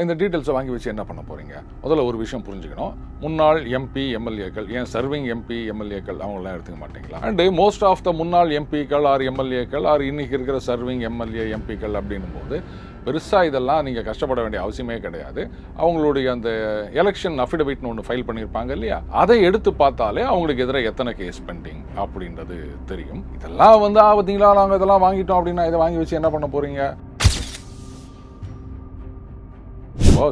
இந்த டீட்டெயில்ஸை வாங்கி வச்சு என்ன பண்ண போறீங்க? முதல்ல ஒரு விஷயம் புரிஞ்சுக்கணும். முன்னாள் எம்பி எம்எல்ஏக்கள், ஏன் சர்விங் எம்பி எம்எல்ஏக்கள் அவங்களாம் எடுத்துக்க மாட்டீங்களா? அண்ட் மோஸ்ட் ஆஃப் த முன்னாள் எம்பிக்கள் ஆர் எம்எல்ஏக்கள் ஆர் இன்னைக்கு இருக்கிற சர்விங் எம்எல்ஏ எம்பிக்கள் அப்படின்னும் போது பெருசாக இதெல்லாம் நீங்கள் கஷ்டப்பட வேண்டிய அவசியமே கிடையாது. அவங்களுடைய அந்த எலெக்ஷன் அஃபிடவிட்னு ஒன்று ஃபைல் பண்ணியிருப்பாங்க இல்லையா, அதை எடுத்து பார்த்தாலே அவங்களுக்கு எதிராக எத்தனை கேஸ் பெண்டிங் அப்படின்றது தெரியும். இதெல்லாம் பார்த்தீங்களா, நாங்கள் இதெல்லாம் வாங்கிட்டோம் அப்படின்னா இதை வாங்கி வச்சு என்ன பண்ண போறீங்க?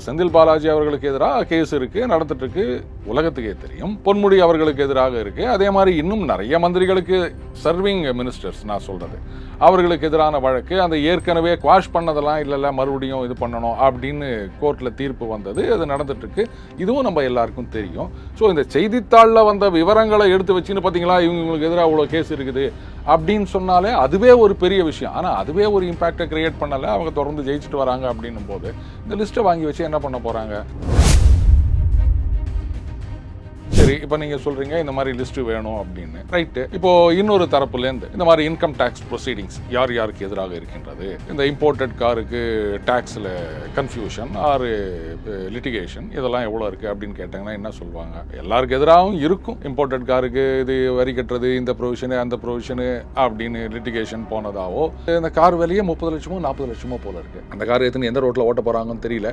செந்தில் பாலாஜி அவர்களுக்கு எதிராக கேஸ் இருக்கு, நடந்துட்டு இருக்கு, உலகத்துக்கே தெரியும். பொன்முடி அவர்களுக்கு எதிராக இருக்கு. அதே மாதிரி இன்னும் நிறைய மந்திரிகளுக்கு, சர்விங் மினிஸ்டர்ஸ் நான் சொல்றது, அவர்களுக்கு எதிரான வழக்கு, அந்த ஏற்கனவே குவாஷ் பண்ணதெல்லாம் இல்ல மறுபடியும் இது பண்ணணும் அப்படின்னு கோர்ட்ல தீர்ப்பு வந்தது, அது நடந்துட்டு இருக்கு. இதுவும் நம்ம எல்லாருக்கும் தெரியும். ஸோ இந்த செய்தித்தாளில் வந்த விவரங்களை எடுத்து வச்சுன்னு பார்த்தீங்களா, இவங்களுக்கு எதிராக அவ்வளோ கேஸ் இருக்குது அப்படின்னு சொன்னாலே அதுவே ஒரு பெரிய விஷயம். ஆனால் அதுவே ஒரு இம்பாக்டை கிரியேட் பண்ணலை. அவங்க தொடர்ந்து ஜெயிச்சுட்டு வராங்க அப்படின்னும் போது இந்த லிஸ்ட்டை வாங்கி வச்சு என்ன பண்ண போறாங்க? சரி, இப்போ நீங்க சொல்றீங்க இந்த மாதிரி லிஸ்ட் வேணும் அப்படின்னு, ரைட்டு. இப்போ இன்னொரு தரப்புலேருந்து இந்த மாதிரி இன்கம் டேக்ஸ் ப்ரொசீடிங்ஸ் யார் யாருக்கு எதிராக இருக்கின்றது, இந்த இம்போர்ட்டட் காருக்கு டேக்ஸில் கன்ஃபியூஷன் ஆர் லிட்டிகேஷன் இதெல்லாம் எவ்வளோ இருக்குது அப்படின்னு கேட்டாங்கன்னா என்ன சொல்லுவாங்க? எல்லாருக்கு எதிராகவும் இருக்கும். இம்போர்ட்டட் காருக்கு இது வரி கட்டுறது, இந்த ப்ரொவிஷனு அந்த ப்ரொவிஷனு அப்படின்னு லிட்டிகேஷன் போனதாவோ, இந்த கார் விலையே 30 லட்சமோ 40 லட்சமோ போல இருக்கு. அந்த கார் எத்தனை எந்த ரோட்டில் ஓட்ட போகிறாங்கன்னு தெரியல.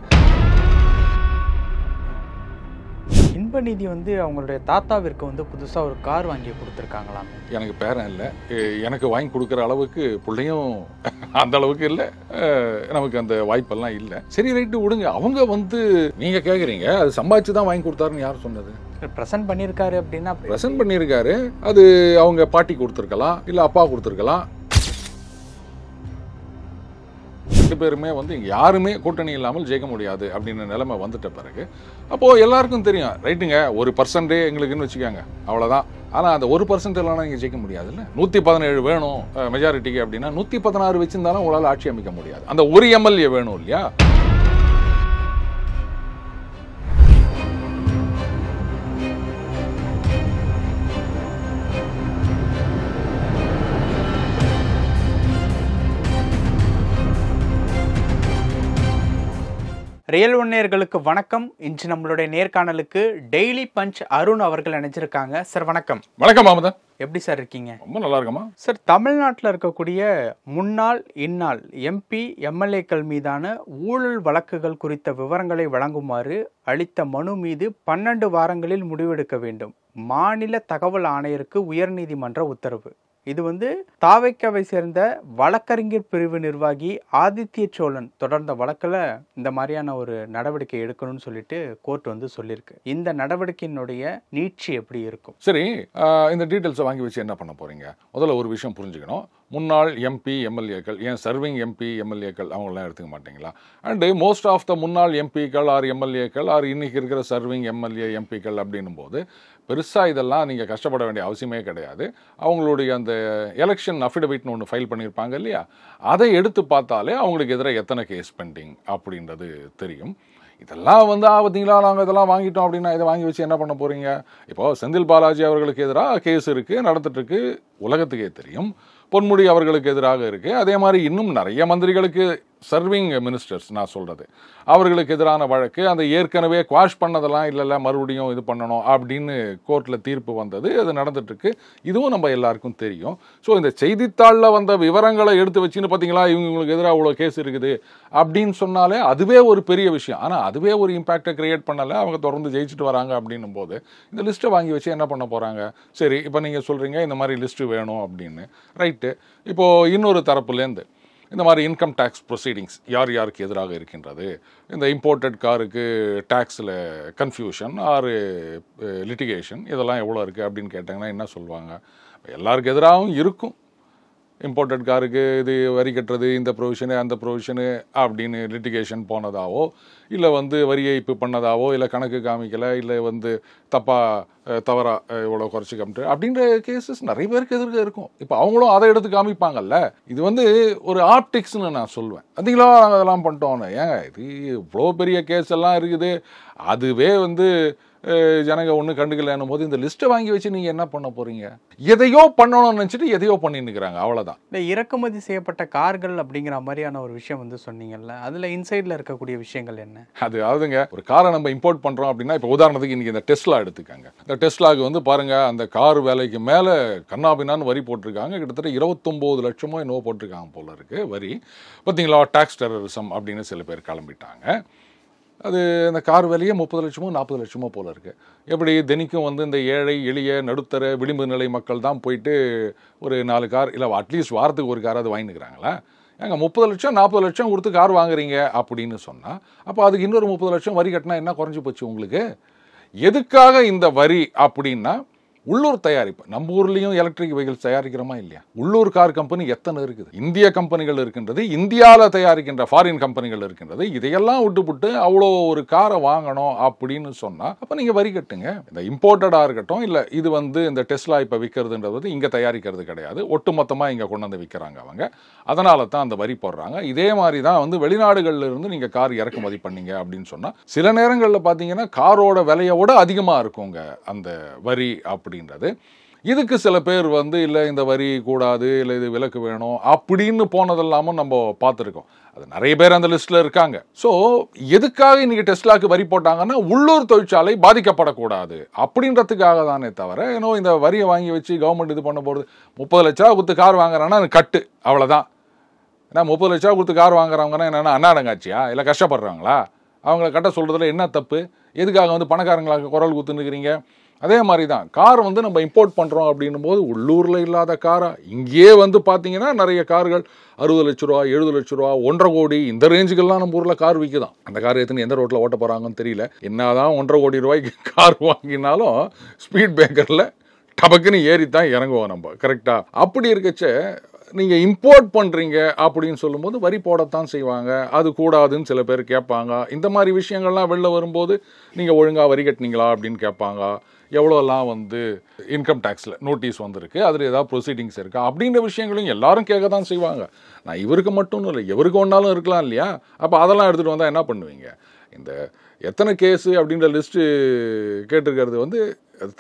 இன்பநிதி அவங்களுடைய தாத்தாவிற்கு புதுசாக ஒரு கார் வாங்கி கொடுத்துருக்காங்களாம். எனக்கு பேரன் இல்லை, எனக்கு வாங்கி கொடுக்குற அளவுக்கு பிள்ளையும் அந்த அளவுக்கு இல்லை, நமக்கு அந்த வாய்ப்பெல்லாம் இல்லை. சரி, ரைட்டு, விடுங்க. அவங்க நீங்க கேட்குறீங்க அது சம்பாதிச்சு தான் வாங்கி கொடுத்தாருன்னு யார் சொன்னது? ப்ரெசென்ட் பண்ணியிருக்காரு அப்படின்னா ப்ரெசென்ட் பண்ணியிருக்காரு. அது அவங்க பாட்டி கொடுத்துருக்கலாம், இல்லை அப்பா கொடுத்துருக்கலாம். ரெண்டு பேருமே யாருமே கூட்டணி இல்லாமல் ஜெயிக்க முடியாது அப்படின்னு நிலைமை வந்துட்ட பிறகு அப்போ எல்லாருக்கும் தெரியும், ரைட்டுங்க, 1% எங்களுக்குன்னு வச்சுக்காங்க, அவ்வளோதான். ஆனால் அந்த 1% இல்லைனா நீங்கள் ஜெயிக்க முடியாதுல்ல. 117 வேணும் மெஜாரிட்டிக்கு அப்படின்னா 116 வச்சிருந்தாலும் உங்களால் ஆட்சி அமைக்க முடியாது. அந்த ஒரு எம்எல்ஏ வேணும் இல்லையா? ரியல் ஒன் நேயர்களுக்கு வணக்கம். இன்று நம்மளுடைய நேர்காணலுக்கு டெய்லி பஞ்ச் அருண் அவர்கள் நினைச்சிருக்காங்க. சார் வணக்கம். வணக்கம் மாமதா, எப்படி சார் இருக்கீங்க? ரொம்ப நல்லா இருக்கமா சார். தமிழ்நாட்டில் இருக்கக்கூடிய முன்னாள் இந்நாள் எம்பி எம்எல்ஏக்கள் மீதான ஊழல் வழக்குகள் குறித்த விவரங்களை வழங்குமாறு அளித்த மனு மீது 12 வாரங்களில் முடிவெடுக்க வேண்டும். மாநில தகவல் ஆணையருக்கு உயர்நீதிமன்ற உத்தரவு. இது தாவைக்காவை சேர்ந்த வழக்கறிஞர் பிரிவு நிர்வாகி ஆதித்ய சோழன் தொடர்ந்த வழக்கில் இந்த மாதிரியான ஒரு நடவடிக்கை எடுக்கணும்னு சொல்லிட்டு கோர்ட் சொல்லியிருக்கு. இந்த நடவடிக்கையினுடைய நீட்சி எப்படி இருக்கும்? சரி, இந்த டீட்டெயில்ஸை வாங்கி வச்சு என்ன பண்ண போறீங்க? முதல்ல ஒரு விஷயம் புரிஞ்சுக்கணும். முன்னாள் எம்பி எம்எல்ஏக்கள், ஏன் சர்விங் எம்பி எம்எல்ஏக்கள் அவங்களாம் எடுத்துக்க மாட்டீங்களா? அண்டு மோஸ்ட் ஆஃப் த முன்னாள் எம்பிக்கள் ஆர் எம்எல்ஏக்கள் ஆர் இன்னைக்கு இருக்கிற சர்விங் எம்எல்ஏ எம்பிக்கள் அப்படின்னும் போது பெருசாக இதெல்லாம் நீங்கள் கஷ்டப்பட வேண்டிய அவசியமே கிடையாது. அவங்களுடைய அந்த எலெக்ஷன் அஃபிடவிட்னு ஒன்று ஃபைல் பண்ணியிருப்பாங்க இல்லையா, அதை எடுத்து பார்த்தாலே அவங்களுக்கு எதிராக எத்தனை கேஸ் பெண்டிங் அப்படின்றது தெரியும். இதெல்லாம் பார்த்தீங்களா, நாங்கள் இதெல்லாம் வாங்கிட்டோம் அப்படின்னா இதை வாங்கி வச்சு என்ன பண்ண போறீங்க? இப்போ செந்தில் பாலாஜி அவர்களுக்கு எதிராக கேஸ் இருக்கு, நடந்துட்டு இருக்கு, உலகத்துக்கே தெரியும். பொன்முடி அவர்களுக்கு எதிராக இருக்கு. அதே மாதிரி இன்னும் நிறைய மந்திரிகளுக்கு, சர்விங் மினிஸ்டர்ஸ் நான் சொல்றது, அவர்களுக்கு எதிரான வழக்கு, அந்த ஏற்கனவே குவாஷ் பண்ணதெல்லாம் இல்ல மறுபடியும் இது பண்ணணும் அப்படின்னு கோர்ட்ல தீர்ப்பு வந்தது, அது நடந்துட்டு இருக்கு. இதுவும் நம்ம எல்லாருக்கும் தெரியும். ஸோ இந்த செய்தித்தாளில் வந்த விவரங்களை எடுத்து வச்சுன்னு பார்த்தீங்களா, இவங்களுக்கு எதிராக அவ்வளோ கேஸ் இருக்குது அப்படின்னு சொன்னாலே அதுவே ஒரு பெரிய விஷயம். ஆனால் அதுவே ஒரு இம்பாக்டை கிரியேட் பண்ணலை. அவங்க தொடர்ந்து ஜெயிச்சுட்டு வராங்க அப்படின்னும் போது இந்த லிஸ்ட்டை வாங்கி வச்சு என்ன பண்ண போறாங்க? சரி, இப்போ நீங்க சொல்றீங்க இந்த மாதிரி லிஸ்ட் வேணும் அப்படின்னு, ரைட்டு. இப்போ இன்னொரு தரப்புலேருந்து இந்த மாதிரி இன்கம் டேக்ஸ் ப்ரொசீடிங்ஸ் யார் யாருக்கு எதிராக இருக்கின்றது, இந்த இம்போர்ட்டட் காருக்கு டேக்ஸில் கன்ஃபியூஷன் ஆர் லிட்டிகேஷன் இதெல்லாம் எவ்வளோ இருக்குது அப்படின்னு கேட்டாங்கன்னா என்ன சொல்லுவாங்க? எல்லாருக்கு எதிராகவும் இருக்கும். இம்போர்ட்டட் காருக்கு இது வரி கட்டுறது, இந்த ப்ரொவிஷனு அந்த ப்ரொவிஷனு அப்படின்னு லிட்டிகேஷன் போனதாவோ, இல்லை வரி ஏய்ப்பு பண்ணதாவோ, இல்லை கணக்கு காமிக்கலை, இல்லை தவறாக இவ்வளோ குறைச்சி காமிட்டு அப்படின்ற கேசஸ் நிறைய பேருக்கு எதிர்க்க இருக்கும். இப்போ அவங்களும் அதை எடுத்து காமிப்பாங்கல்ல. இது ஒரு ஆப்டிக்ஸ்னு நான் சொல்லுவேன். பார்த்தீங்களா, நாங்கள் அதெல்லாம் பண்ணிட்டோன்னு. ஏங்க, இது இவ்வளோ பெரிய கேஸ் எல்லாம் இருக்குது, அதுவே ஜனங்க ஒன்றும் கண்டுக்கலன்னும் போது இந்த லிஸ்ட்டை வாங்கி வச்சு நீங்கள் என்ன பண்ண போகிறீங்க? எதையோ பண்ணணும்னு நினச்சிட்டு எதையோ பண்ணின்னுக்கிறாங்க, அவ்வளோதான். இந்த இறக்குமதி செய்யப்பட்ட கார்கள் அப்படிங்கிற மாதிரியான ஒரு விஷயம் வந்து சொன்னீங்கல்ல, அதில் இன்சைடில் இருக்கக்கூடிய விஷயங்கள் என்ன? அதாவதுங்க, ஒரு காரை நம்ம இம்போர்ட் பண்ணுறோம் அப்படின்னா, இப்போ உதாரணத்துக்கு இன்றைக்கி இந்த டெஸ்லா எடுத்துக்காங்க. இந்த டெஸ்லாவுக்கு வந்து பாருங்கள், அந்த கார் வேலைக்கு மேலே கண்ணாபின்னான்னு வரி போட்டிருக்காங்க. கிட்டத்தட்ட 29 லட்சமோ என்னவோ போட்டிருக்காங்க போல இருக்குது வரி. பார்த்தீங்களா, டாக்ஸ் டெரரிசம் அப்படின்னு சில பேர் கிளம்பிட்டாங்க. அது இந்த கார் விலையே 30 லட்சமோ 40 லட்சமோ போல இருக்குது. எப்படி தினிக்கும் வந்து இந்த ஏழை எளிய நடுத்தர விளிம்பு நிலை மக்கள் தான் போயிட்டு ஒரு 4 கார் இல்லை அட்லீஸ்ட் வாரத்துக்கு ஒரு காராவது வாங்கினுக்கிறாங்களா? ஏங்க 30 லட்சம் 40 லட்சம் கொடுத்து கார் வாங்குறீங்க அப்படின்னு சொன்னால், அப்போ அதுக்கு இன்னொரு 30 லட்சம் வரி கட்டினா என்ன குறைஞ்சி போச்சு உங்களுக்கு? எதுக்காக இந்த வரி அப்படின்னா, உள்ளூர் தயாரிப்பு. நம்ம ஊர்லேயும் எலக்ட்ரிக் வெஹிக்கிள்ஸ் தயாரிக்கிறோமா இல்லையா? உள்ளூர் கார் கம்பெனி எத்தனை இருக்குது? இந்திய கம்பெனிகள் இருக்கின்றது, இந்தியாவில் தயாரிக்கின்ற ஃபாரின் கம்பெனிகள் இருக்கின்றது. இதையெல்லாம் விட்டுப்புட்டு அவ்வளோ ஒரு காரை வாங்கணும் அப்படின்னு சொன்னால், அப்போ நீங்கள் வரி கட்டுங்க. இந்த இம்போர்ட்டடாக இருக்கட்டும், இல்லை இது வந்து இந்த டெஸ்லா இப்போ விற்கிறதுன்றது இங்கே தயாரிக்கிறது கிடையாது, ஒட்டுமொத்தமாக இங்கே கொண்டு வந்து விற்கிறாங்க அவங்க. அதனால தான் அந்த வரி போடுறாங்க. இதே மாதிரி தான் வந்து வெளிநாடுகளில் இருந்து நீங்கள் கார் இறக்குமதி பண்ணீங்க அப்படின்னு சொன்னால், சில நேரங்களில் பார்த்தீங்கன்னா காரோட விலையோட அதிகமாக இருக்குங்க அந்த வரி அப்படின்றது. இதுக்கு சில பேர் வந்து இல்லை இந்த வரி கூடாது, இல்லை இது விலக்கு வேணும் அப்படின்னு போனதெல்லாமும் நம்ம பார்த்துருக்கோம். அது நிறைய பேர் அந்த லிஸ்ட்டில் இருக்காங்க. ஸோ எதுக்காக இன்றைக்கி டெஸ்லாக்கு வரி போட்டாங்கன்னா, உள்ளூர் தொழிற்சாலை பாதிக்கப்படக்கூடாது அப்படின்றதுக்காக தானே தவிர, ஏன்னோ இந்த வரியை வாங்கி வச்சு கவர்மெண்ட் இது பண்ண போகிறது. 30 லட்ச ரூபா கொடுத்து கார் வாங்குறான்னா கட்டு, அவ்வளோதான். ஏன்னா 30 லட்ச ரூபா கொடுத்து கார் வாங்குறவங்கன்னா என்னென்னா அண்ணாடங்காட்சியா, இல்லை கஷ்டப்படுறாங்களா? அவங்கள கட்ட சொல்கிறதுல என்ன தப்பு? எதுக்காக வந்து பணக்காரங்களுக்கு குரல் குத்துனுக்கிறீங்க? அதே மாதிரி தான் கார் வந்து நம்ம இம்போர்ட் பண்ணுறோம் அப்படின்னும் போது, உள்ளூரில் இல்லாத காரா இங்கேயே வந்து பார்த்தீங்கன்னா நிறைய கார்கள் 60 லட்ச ரூபா 70 லட்ச ரூபா 1.5 கோடி இந்த ரேஞ்சுக்கெல்லாம் நம்ம ஊரில் கார் விற்குதான். அந்த கார் எத்தனை எந்த ரோட்டில் ஓட்ட போகிறாங்கன்னு தெரியல. என்னதான் 1.5 கோடி ரூபாய்க்கு கார் வாங்கினாலும் ஸ்பீட் பிரேக்கரில் டபக்குன்னு ஏறி தான் இறங்குவோம் நம்ம, கரெக்டாக? அப்படி இருக்கச்ச நீங்கள் இம்போர்ட் பண்ணுறீங்க அப்படின்னு சொல்லும்போது வரி போடத்தான் செய்வாங்க. அது கூடாதுன்னு சில பேர் கேட்பாங்க. இந்த மாதிரி விஷயங்கள்லாம் வெளில வரும்போது நீங்கள் ஒழுங்காக வரி கட்டினீங்களா அப்படின்னு கேட்பாங்க. எவ்வளோலாம் வந்து இன்கம் டேக்ஸில் நோட்டீஸ் வந்திருக்கு, அதில் ஏதாவது ப்ரொசீடிங்ஸ் இருக்கா அப்படின்ற விஷயங்களையும் எல்லாரும் கேட்க தான் செய்வாங்க. நான் இவருக்கு மட்டும் இல்லை, எவருக்கு ஒன்றாலும் இருக்கலாம் இல்லையா? அப்போ அதெல்லாம் எடுத்துகிட்டு வந்தால் என்ன பண்ணுவீங்க? இந்த எத்தனை கேஸு அப்படின்ற லிஸ்ட்டு கேட்டிருக்கிறது வந்து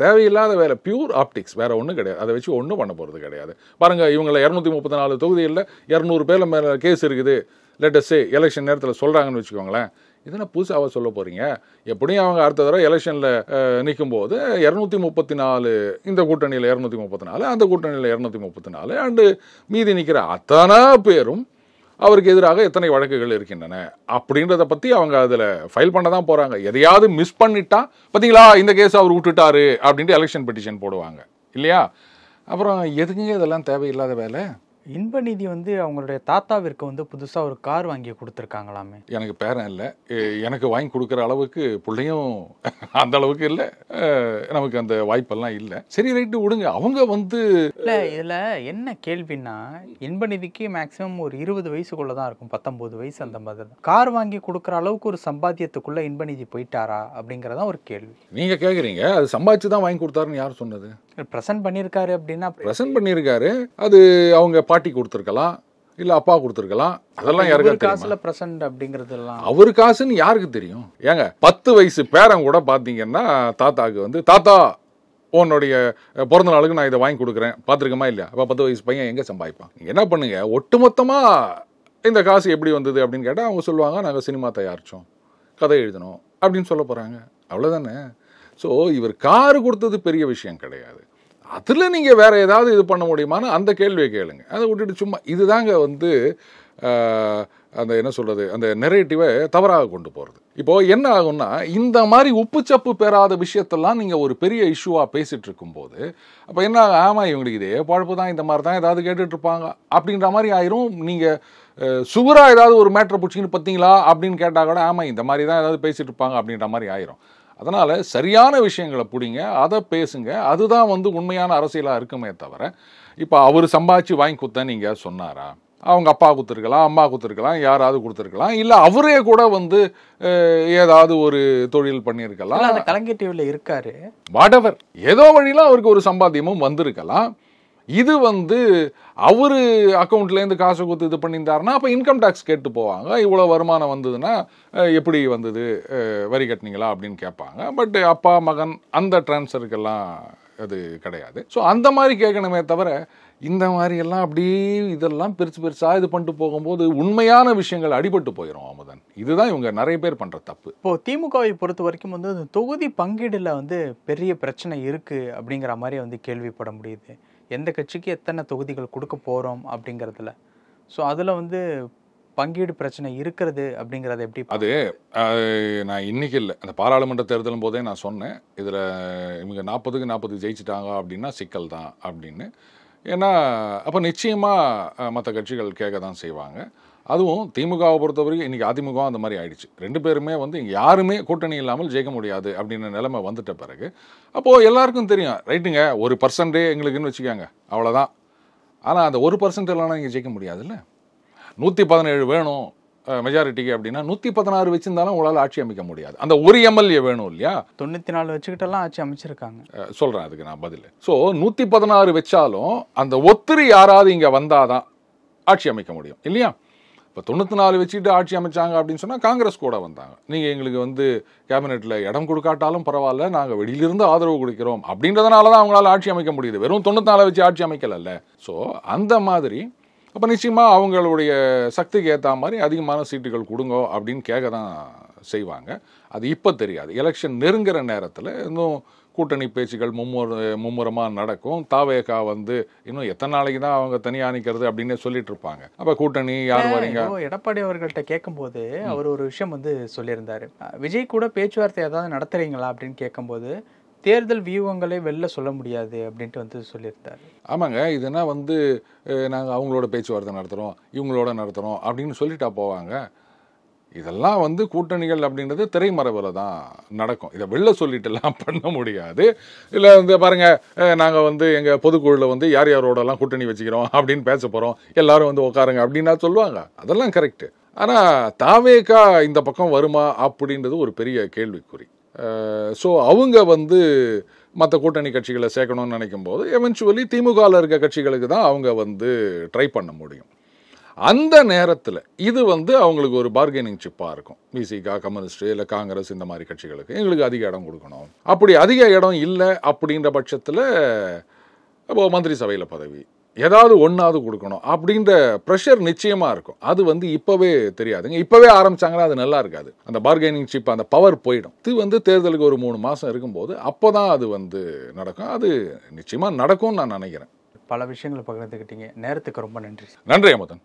தேவையில்லாத வேலை, பியூர் ஆப்டிக்ஸ், வேறு ஒன்றும் கிடையாது. அதை வச்சு ஒன்றும் பண்ண போகிறது கிடையாது. பாருங்கள், இவங்களை 234 தொகுதியில் 200 பேர் மேலே கேஸ் இருக்குது, லேட்டஸ்ட்டு எலெக்ஷன் நேரத்தில் சொல்கிறாங்கன்னு வச்சுக்கோங்களேன். இதெல்லாம் புதுசாக சொல்ல போகிறீங்க? எப்படியும் அவங்க அடுத்த தடவை எலெக்ஷனில் நிற்கும் போது 234, இந்த கூட்டணியில் 234, அந்த கூட்டணியில் 234 அண்டு மீதி நிற்கிற அத்தனை பேரும் அவருக்கு எதிராக எத்தனை வழக்குகள் இருக்கின்றன அப்படின்றத பற்றி அவங்க அதில் ஃபைல் பண்ண தான் போகிறாங்க. எதையாவது மிஸ் பண்ணிட்டா, பார்த்தீங்களா இந்த கேஸ் அவர் விட்டுட்டாரு அப்படின்ட்டு எலெக்ஷன் பெட்டிஷன் போடுவாங்க இல்லையா? அப்புறம் எதுக்குங்க இதெல்லாம் தேவையில்லாத வேலை? இன்பநிதி வந்து அவங்களுடைய தாத்தாவிற்கு வந்து புதுசாக ஒரு கார் வாங்கி கொடுத்துருக்காங்களாமே. எனக்கு பேரன் இல்லை, எனக்கு வாங்கி கொடுக்குற அளவுக்கு பிள்ளையும் அந்த அளவுக்கு இல்லை, நமக்கு அந்த வாய்ப்பெல்லாம் இல்லை. சரி, ரைட்டு, விடுங்க. அவங்க வந்து இல்லை, இதில் என்ன கேள்வின்னா, இன்பநிதிக்கு மேக்ஸிமம் ஒரு 20 வயசுக்குள்ளே தான் இருக்கும், 19 வயசு அந்த மாதிரி தான். கார் வாங்கி கொடுக்குற அளவுக்கு ஒரு சம்பாத்தியத்துக்குள்ளே இன்பநிதி போயிட்டாரா அப்படிங்கிறதான் ஒரு கேள்வி. நீங்கள் கேட்குறீங்க, அது சம்பாதிச்சு தான் வாங்கி கொடுத்தாருன்னு யார் சொன்னது? ப்ரெசென்ட் பண்ணியிருக்காரு அப்படின்னா ப்ரெசென்ட் பண்ணியிருக்காரு. அது அவங்க பாட்டி கொடுத்துருக்கலாம், இல்லை அப்பா கொடுத்துருக்கலாம். அதெல்லாம் யாருக்கு காசுல பிரசன்ட் அப்படிங்கிறதெல்லாம் அவர் காசுன்னு யாருக்கு தெரியும்? ஏங்க 10 வயசு பேரன் கூட பார்த்தீங்கன்னா தாத்தாக்கு வந்து, தாத்தா உன்னுடைய பிறந்த நாளுக்கு நான் இதை வாங்கி கொடுக்குறேன், பார்த்துருக்கமா இல்லையா? அப்போ 10 வயசு பையன் எங்கே சம்பாதிப்பான்? நீங்கள் என்ன பண்ணுங்க, ஒட்டுமொத்தமாக இந்த காசு எப்படி வந்தது அப்படின்னு கேட்டால் அவங்க சொல்லுவாங்க, நாங்கள் சினிமா தயாரித்தோம், கதை எழுதணும் அப்படின்னு சொல்ல போகிறாங்க. அவ்வளோதானே. ஸோ இவர் காரு கொடுத்தது பெரிய விஷயம் கிடையாது. அதில் நீங்கள் வேறு ஏதாவது இது பண்ண முடியுமான்னு அந்த கேள்வியை கேளுங்க. அதை விட்டுட்டு சும்மா இதுதாங்க வந்து அந்த என்ன சொல்கிறது, அந்த நெரேட்டிவை தவறாக கொண்டு போகிறது. இப்போது என்ன ஆகும்னா, இந்த மாதிரி உப்புச்சப்பு பெறாத விஷயத்தெல்லாம் நீங்கள் ஒரு பெரிய இஷ்யூவாக பேசிகிட்டு இருக்கும்போது, அப்போ என்ன ஆகும், ஆமாம் இவங்களுக்கு இதே பழப்பு தான், இந்த மாதிரி தான் ஏதாவது கேட்டுட்ருப்பாங்க அப்படின்ற மாதிரி ஆயிரும். நீங்கள் சுகராக ஏதாவது ஒரு மேட்ரை பிடிச்சின்னு பார்த்தீங்களா அப்படின்னு கேட்டால் கூட, ஆமாம் இந்த மாதிரி தான் ஏதாவது பேசிகிட்டு இருப்பாங்க அப்படின்ற மாதிரி ஆயிரும். அதனால் சரியான விஷயங்களை பிடிங்க, அதை பேசுங்க. அதுதான் வந்து உண்மையான அரசியலாக இருக்குமே தவிர, இப்போ அவர் சம்பாதிச்சு வாங்கி கொடுத்தேன் நீங்கள் சொன்னாரா? அவங்க அப்பா கொடுத்துருக்கலாம், அம்மா கொடுத்துருக்கலாம், யாராவது கொடுத்துருக்கலாம், இல்லை அவரே கூட வந்து ஏதாவது ஒரு தொழில் பண்ணியிருக்கலாம். கலைஞர் டிவியில் இருக்காரு, வாட் எவர், ஏதோ வழியில் அவருக்கு ஒரு சம்பாத்தியமும் வந்திருக்கலாம். இது வந்து அவரு அக்கௌண்ட்லேருந்து காசு கொடுத்து இது பண்ணியிருந்தாருன்னா அப்போ இன்கம் டேக்ஸ் கேட்டு போவாங்க. இவ்வளோ வருமானம் வந்ததுன்னா எப்படி வந்தது, வரி கட்டினீங்களா அப்படின்னு கேட்பாங்க. பட் அப்பா மகன் அந்த டிரான்ஸ்ஃபருக்கெல்லாம் அது கிடையாது. ஸோ அந்த மாதிரி கேட்கணுமே தவிர இந்த மாதிரி எல்லாம் அப்படியே இதெல்லாம் பெருசாக இது பண்ணிட்டு போகும்போது உண்மையான விஷயங்கள் அடிபட்டு போயிடும் அமுதன். இதுதான் இவங்க நிறைய பேர் பண்ணுற தப்பு. இப்போது திமுகவை பொறுத்த வரைக்கும் வந்து தொகுதி பங்கீடில் வந்து பெரிய பிரச்சனை இருக்குது அப்படிங்கிற மாதிரி வந்து கேள்விப்பட முடியுது. எந்த கட்சிக்கு எத்தனை தொகுதிகள் கொடுக்க போகிறோம் அப்படிங்கிறதுல. ஸோ அதில் வந்து பங்கீடு பிரச்சனை இருக்கிறது அப்படிங்கிறத எப்படி? அது நான் இன்னைக்கு இல்லை, அந்த பாராளுமன்ற தேர்தலும் போதே நான் சொன்னேன், இதில் இவங்க 40க்கு 40 ஜெயிச்சிட்டாங்க அப்படின்னா சிக்கல் தான் அப்படின்னு. ஏன்னா அப்போ நிச்சயமாக மற்ற கட்சிகள் கேட்க தான் செய்வாங்க. அதுவும் திமுகவை பொறுத்தவரைக்கும் இன்றைக்கி அதிமுக அந்த மாதிரி ஆயிடுச்சு. 2 பேருமே வந்து இங்கே யாருமே கூட்டணி இல்லாமல் ஜெயிக்க முடியாது அப்படின்ற நிலைமை வந்துட்ட பிறகு அப்போது எல்லாருக்கும் தெரியும், ரைட்டுங்க 1% எங்களுக்குன்னு வச்சுக்காங்க அவ்வளோதான். ஆனால் அந்த 1% இல்லைனா இங்கே ஜெயிக்க முடியாதுல்ல. 117 வேணும் மெஜாரிட்டிக்கு அப்படின்னா 116 வச்சிருந்தாலும் உங்களால் ஆட்சி அமைக்க முடியாது. அந்த ஒரு எம்எல்ஏ வேணும் இல்லையா? 94 வச்சுக்கிட்டெல்லாம் ஆட்சி அமைச்சிருக்காங்க. சொல்கிறேன் அதுக்கு நான் பதில். ஸோ 116 வச்சாலும் அந்த ஒத்திரி யாராவது இங்கே வந்தாதான் ஆட்சி அமைக்க முடியும் இல்லையா? இப்போ 94 வச்சுட்டு ஆட்சி அமைச்சாங்க அப்படின்னு சொன்னால் காங்கிரஸ் கூட வந்தாங்க. நீங்கள் எங்களுக்கு வந்து கேபினெட்டில் இடம் கொடுக்காட்டாலும் பரவாயில்ல, நாங்கள் வெளியிலிருந்து ஆதரவு கொடுக்கிறோம் அப்படின்றதுனால தான் அவங்களால ஆட்சி அமைக்க முடியுது. வெறும் 94 வச்சு ஆட்சி அமைக்கலல்ல. ஸோ அந்த மாதிரி அப்போ நிச்சயமாக அவங்களுடைய சக்திக்கு ஏற்ற மாதிரி அதிகமான சீட்டுகள் கொடுங்க அப்படின்னு கேட்க தான் செய்வாங்க. அது இப்போ தெரியாது. எலெக்ஷன் நெருங்குற நேரத்தில் இன்னும் கூட்டணி பேச்சுகள் மும்முரமாக நடக்கும். தாவேகா வந்து இன்னும் எத்தனை நாளைக்கு தான் அவங்க தனியாக நிற்கிறது அப்படின்னு சொல்லிட்டு இருப்பாங்க. அப்போ கூட்டணி யார் வரீங்க? எடப்பாடி அவர்கள்ட்ட கேட்கும்போது அவர் ஒரு விஷயம் வந்து சொல்லியிருந்தாரு, விஜய் கூட பேச்சுவார்த்தை ஏதாவது நடத்துறீங்களா அப்படின்னு கேட்கும்போது தேர்தல் வியூகங்களை வெளில சொல்ல முடியாது அப்படின்ட்டு வந்து சொல்லியிருந்தார். ஆமாங்க, இதுனா வந்து நாங்கள் அவங்களோட பேச்சுவார்த்தை நடத்துகிறோம், இவங்களோட நடத்துகிறோம் அப்படின்னு சொல்லிட்டா போவாங்க. இதெல்லாம் வந்து கூட்டணிகள் அப்படின்றது திரைமறைவில் தான் நடக்கும். இதை வெளில சொல்லிட்டுலாம் பண்ண முடியாது. இல்லை வந்து பாருங்கள், நாங்கள் வந்து எங்கள் பொதுக்குழுவில் வந்து யார் யாரோடலாம் கூட்டணி வச்சுக்கிறோம் அப்படின்னு பேச போகிறோம், எல்லாரும் வந்து உட்காருங்க அப்படின்னா சொல்லுவாங்க. அதெல்லாம் கரெக்டு. ஆனால் தாவேகா இந்த பக்கம் வருமா அப்படின்றது ஒரு பெரிய கேள்விக்குறி. ஸோ அவங்க வந்து மற்ற கூட்டணி கட்சிகளை சேர்க்கணும்னு நினைக்கும் போது எவென்ச்சுவலி திமுகவில் இருக்க கட்சிகளுக்கு தான் அவங்க வந்து ட்ரை பண்ண முடியும். அந்த நேரத்தில் இது வந்து அவங்களுக்கு ஒரு பார்கெனிங் சிப்பாக இருக்கும். பிசிகா, கம்யூனிஸ்ட், இல்லை காங்கிரஸ் இந்த மாதிரி கட்சிகளுக்கு எங்களுக்கு அதிக இடம் கொடுக்கணும். அப்படி அதிக இடம் இல்லை அப்படின்ற பட்சத்தில் இப்போ மந்திரி சபையில் பதவி ஏதாவது ஒன்றாவது கொடுக்கணும் அப்படின்ற ப்ரெஷர் நிச்சயமாக இருக்கும். அது வந்து இப்போவே தெரியாதுங்க. இப்போவே ஆரம்பித்தாங்கன்னா அது நல்லா இருக்காது. அந்த பார்கெனிங் சிப், அந்த பவர் போயிடும். இது வந்து தேர்தலுக்கு ஒரு 3 மாதம் இருக்கும்போது அப்போ தான் அது வந்து நடக்கும். அது நிச்சயமாக நடக்கும்னு நான் நினைக்கிறேன். பல விஷயங்களை பகிர்ந்துக்கிட்டீங்க. நேரத்துக்கு ரொம்ப நன்றி. நன்றி அமுதன்.